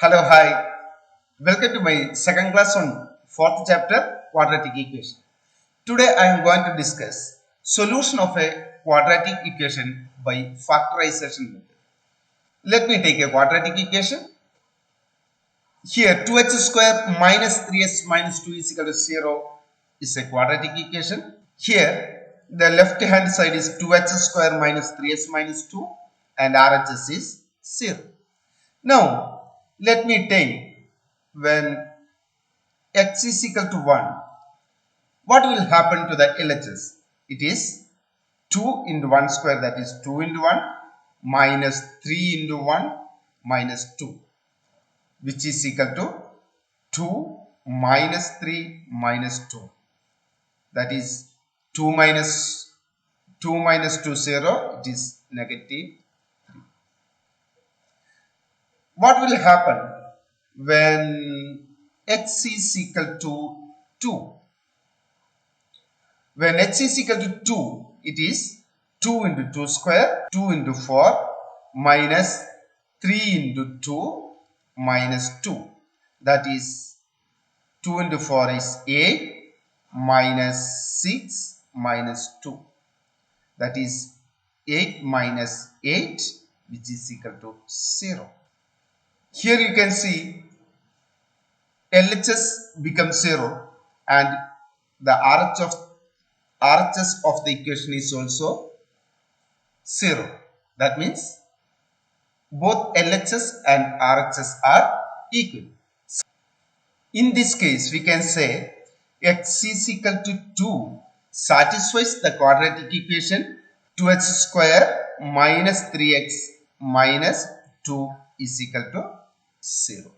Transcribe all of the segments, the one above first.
Hello, hi. Welcome to my second class on fourth chapter quadratic equation. Today I am going to discuss solution of a quadratic equation by factorization method. Let me take a quadratic equation. Here 2x square minus 3x minus 2 is equal to 0 is a quadratic equation. Here the left hand side is 2x square minus 3x minus 2 and RHS is 0. Now let me take when x is equal to 1, what will happen to the LHS? It is 2 into 1 square, that is 2 into 1 minus 3 into 1 minus 2, which is equal to 2 minus 3 minus 2, that is 2 minus 2 0, it is negative. What will happen when x is equal to 2? When x is equal to 2, it is 2 into 2 square, 2 into 4 minus 3 into 2 minus 2. That is 2 into 4 is 8 minus 6 minus 2. That is 8 minus 8, which is equal to 0. Here you can see LHS becomes 0 and the RHS of the equation is also 0. That means both LHS and RHS are equal. In this case, we can say x is equal to 2 satisfies the quadratic equation 2x square minus 3x minus 2 is equal to 0.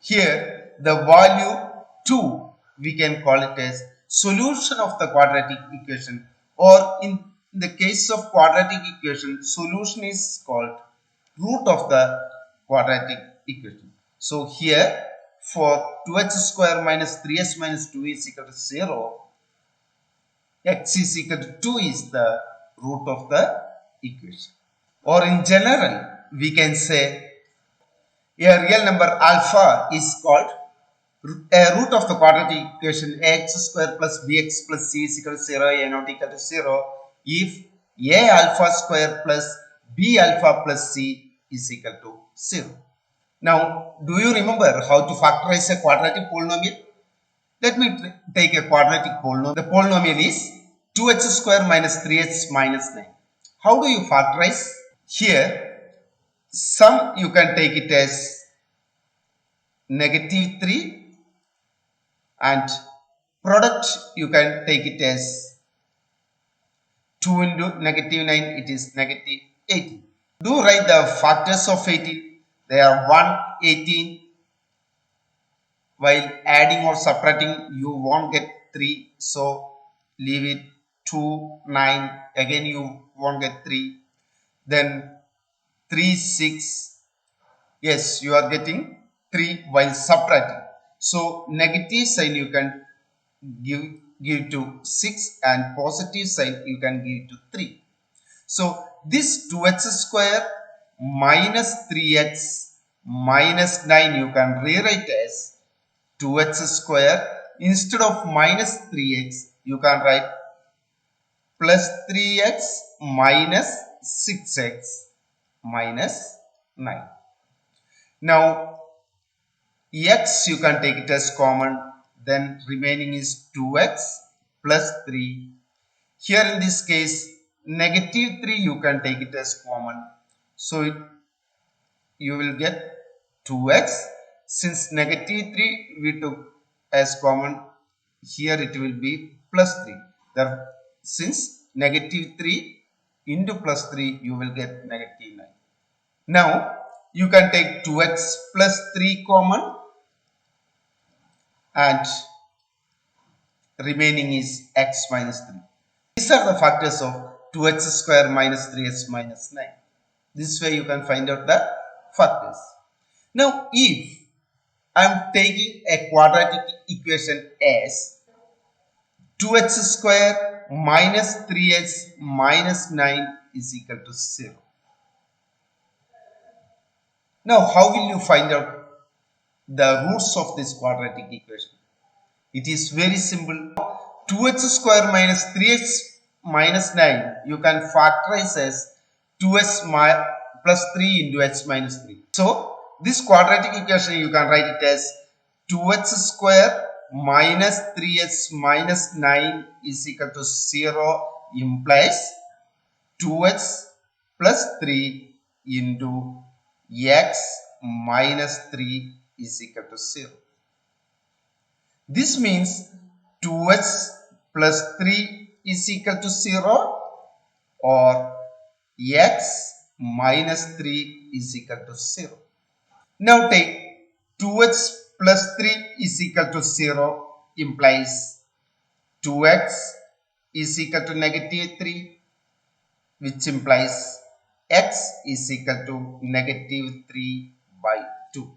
Here the value 2 we can call it as solution of the quadratic equation, or in the case of quadratic equation, solution is called root of the quadratic equation. So here for 2x square minus 3x minus 2 is equal to 0, x is equal to 2 is the root of the equation. Or in general, we can say a real number alpha is called a root of the quadratic equation ax square plus bx plus c is equal to 0, a not equal to 0 if a alpha square plus b alpha plus c is equal to 0. Now, do you remember how to factorize a quadratic polynomial? Let me take a quadratic polynomial. The polynomial is 2x square minus 3x minus 9. How do you factorize? Here, sum you can take it as negative 3 and product you can take it as 2 into negative 9, it is negative 18. Do write the factors of 18. They are 1, 18. While adding or subtracting you won't get 3, so leave it. 2, 9, again you won't get 3. Then 3, 6. Yes, you are getting 3 while subtracting. So negative sign you can give to 6 and positive sign you can give to 3. So this 2x square minus 3x minus 9 you can rewrite as 2x square. Instead of minus 3x you can write plus 3x minus 6x minus 9. Now x you can take it as common, then remaining is 2x plus 3. Here in this case negative 3 you can take it as common, so you will get 2x. Since negative 3 we took as common, here it will be plus 3. Since negative 3 into plus 3 you will get negative 9. Now you can take 2x plus 3 common and remaining is x minus 3. These are the factors of 2x square minus 3x minus 9. This way you can find out the factors. Now if I am taking a quadratic equation as 2x square minus 3x minus 9 is equal to 0. Now, how will you find out the roots of this quadratic equation? It is very simple. 2x square minus 3x minus 9 you can factorize as 2x plus 3 into x minus 3. So, this quadratic equation you can write it as 2x square minus 3x minus 9 is equal to 0 implies 2x plus 3 into x minus 3 is equal to 0. This means 2x plus 3 is equal to 0 or x minus 3 is equal to 0. Now take 2x plus 3 is equal to 0 implies 2x is equal to negative 3, which implies x is equal to negative 3 by 2.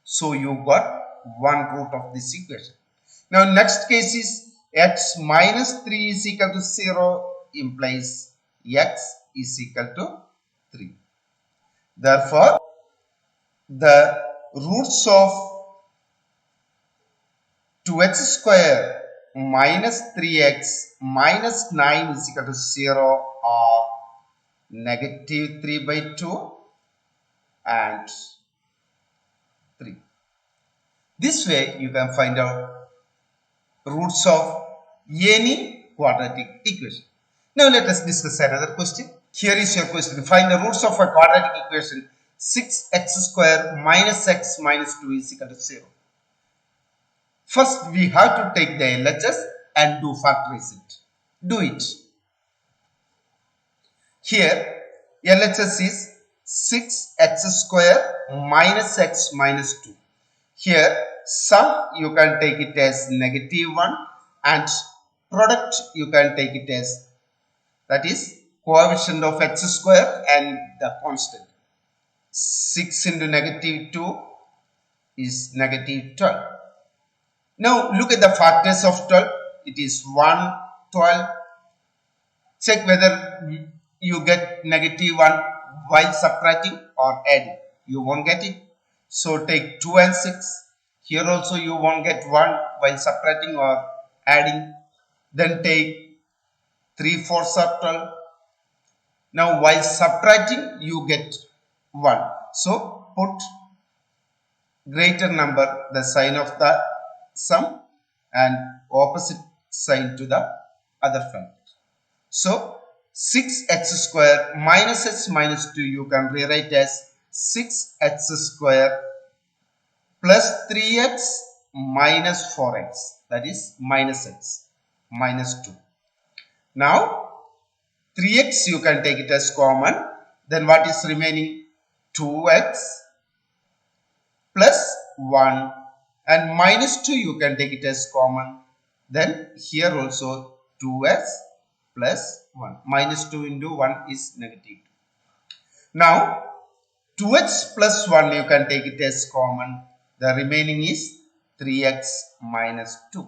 So you got one root of this equation. Now next case is x minus 3 is equal to 0 implies x is equal to 3. Therefore, the roots of 2x square minus 3x minus 9 is equal to 0 are negative 3 by 2 and 3. This way you can find out roots of any quadratic equation. Now let us discuss another question. Here is your question. Find the roots of a quadratic equation 6x square minus x minus 2 is equal to 0. First we have to take the LHS and do factorize it. Do it. Here LHS is 6x square minus x minus 2. Here sum you can take it as negative 1 and product you can take it as, that is, coefficient of x square and the constant. 6 into negative 2 is negative 12. Now look at the factors of 12. It is 1, 12. Check whether you get negative 1 while subtracting or adding. You won't get it. So take 2 and 6. Here also you won't get 1 while subtracting or adding. Then take 3 fourths of 12. Now while subtracting you get 1. So put greater number, the sign of the sum, and opposite sign to the other factor. So 6x square minus x minus 2 you can rewrite as 6x square plus 3x minus 4x, that is minus x minus 2. Now 3x you can take it as common, then what is remaining? 2x plus 1 and minus 2 you can take it as common, then here also 2x plus 1. Minus 2 into 1 is negative 2. Now 2x plus 1 you can take it as common, the remaining is 3x minus 2.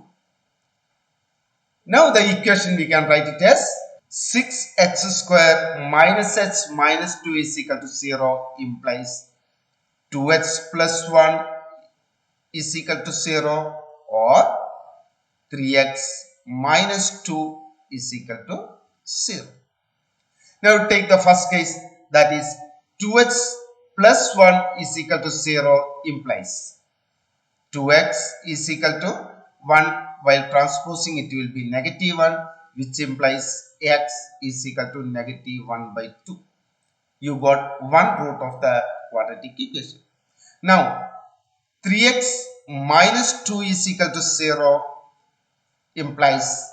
Now the equation we can write it as 6x square minus x minus 2 is equal to 0 implies 2x plus 1 is equal to 0 or 3x minus 2 is equal to 0. Now take the first case, that is 2x plus 1 is equal to 0 implies 2x is equal to 1, while transposing it will be negative 1, which implies x is equal to negative 1 by 2. You got one root of the quadratic equation. Now 3x minus 2 is equal to 0 implies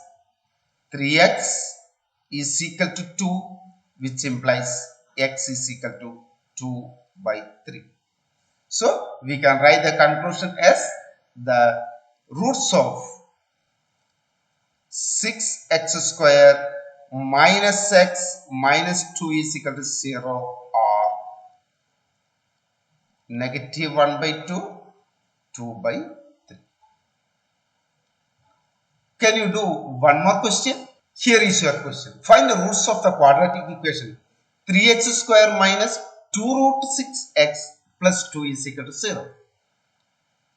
3x is equal to 2, which implies x is equal to 2 by 3. So we can write the conclusion as the roots of 6x square minus x minus 2 is equal to 0 are negative 1 by 2, 2 by 3. Can you do one more question? Here is your question. Find the roots of the quadratic equation 3x square minus 2 root 6x plus 2 is equal to 0.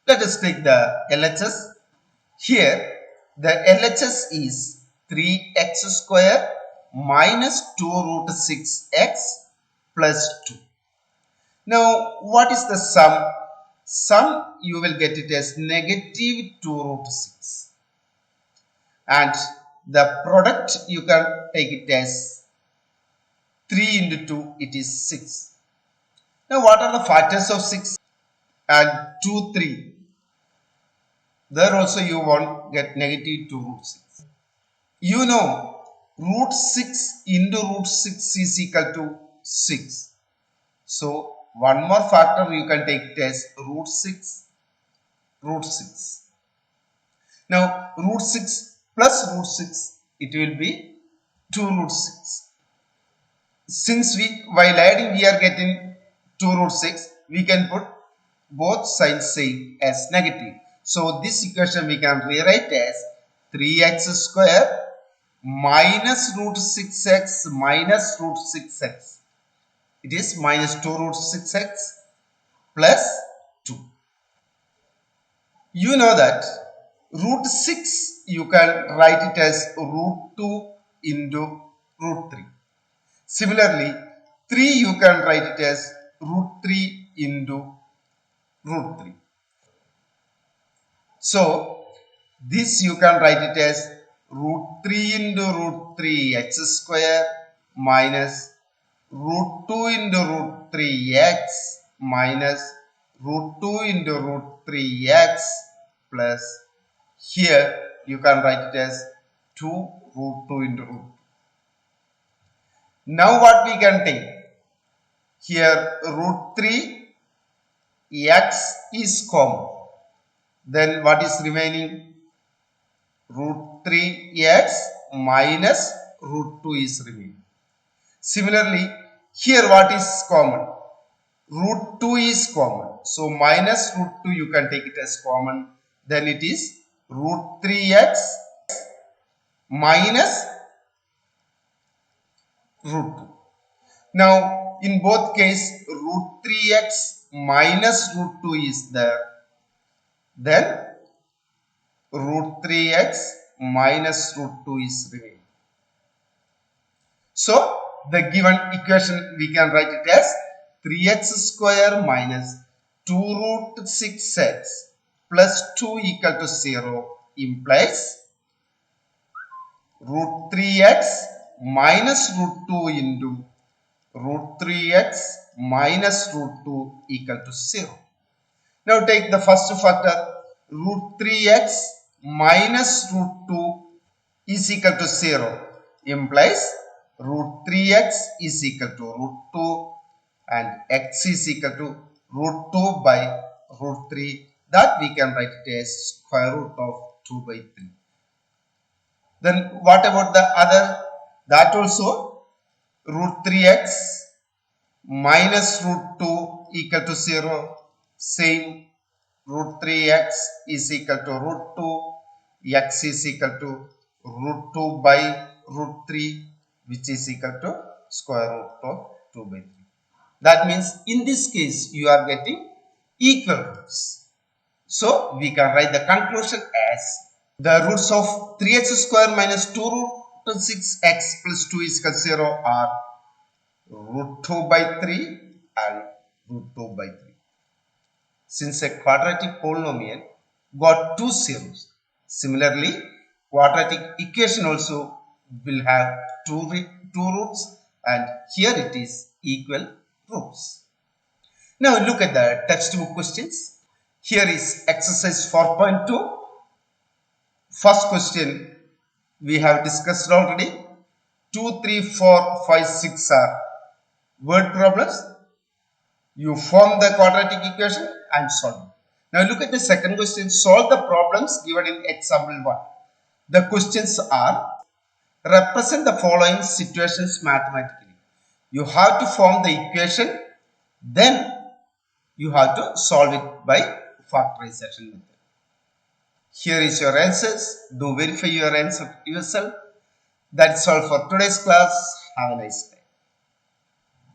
Let us take the LHS. Here the LHS is 3x square minus 2 root 6x plus 2. Now what is the sum? Sum you will get it as negative 2 root 6. And the product you can take it as 3 into 2, it is 6. Now what are the factors of 6? And 2, 3. There also you won't get negative 2 root 6. You know root 6 into root 6 is equal to 6. So one more factor you can take it as root 6, root 6. Now root 6 plus root 6, it will be 2 root 6. Since while adding we are getting 2 root 6, we can put both sides same as negative. So this equation we can rewrite as 3x square minus root 6x minus root 6x. It is minus 2 root 6x plus 2. You know that root 6 you can write it as root 2 into root 3. Similarly, 3 you can write it as root 3 into root 3. So this you can write it as root 3 into root 3 x square minus root 2 into root 3x minus root 2 into root 3x plus here you can write it as 2 root 2 into root 2. Now what we can take? Here root 3 x is common. Then what is remaining? Root 3x minus root 2 is remaining. Similarly, here what is common? Root 2 is common. So minus root 2 you can take it as common. Then it is root 3x minus root 2. Now in both cases root 3x minus root 2 is there. Then root 3x minus root 2 is remaining. So the given equation we can write it as 3x square minus 2 root 6x plus 2 equal to 0 implies root 3x minus root 2 into root 3x minus root 2 equal to 0. Now take the first factor, root 3x minus root 2 is equal to 0 implies root 3x is equal to root 2 and x is equal to root 2 by root 3, that we can write it as square root of 2 by 3. Then what about the other? That also root 3x minus root 2 equal to 0, same root 3x is equal to root 2, x is equal to root 2 by root 3, which is equal to square root of 2 by 3. That means in this case you are getting equal roots. So we can write the conclusion as the roots of 3x square minus 2 root 6x plus 2 is equal to 0 are root 2 by 3 and root 2 by 3. Since a quadratic polynomial got two zeros, similarly quadratic equation also will have two roots, and here it is equal roots. Now look at the textbook questions. Here is exercise 4.2. First question we have discussed already. 2, 3, 4, 5, 6 are word problems. You form the quadratic equation and solve it. Now look at the second question. Solve the problems given in example 1. The questions are: represent the following situations mathematically. You have to form the equation, then you have to solve it by factorization method. Here is your answers. Do verify your answer yourself. That's all for today's class. Have a nice day.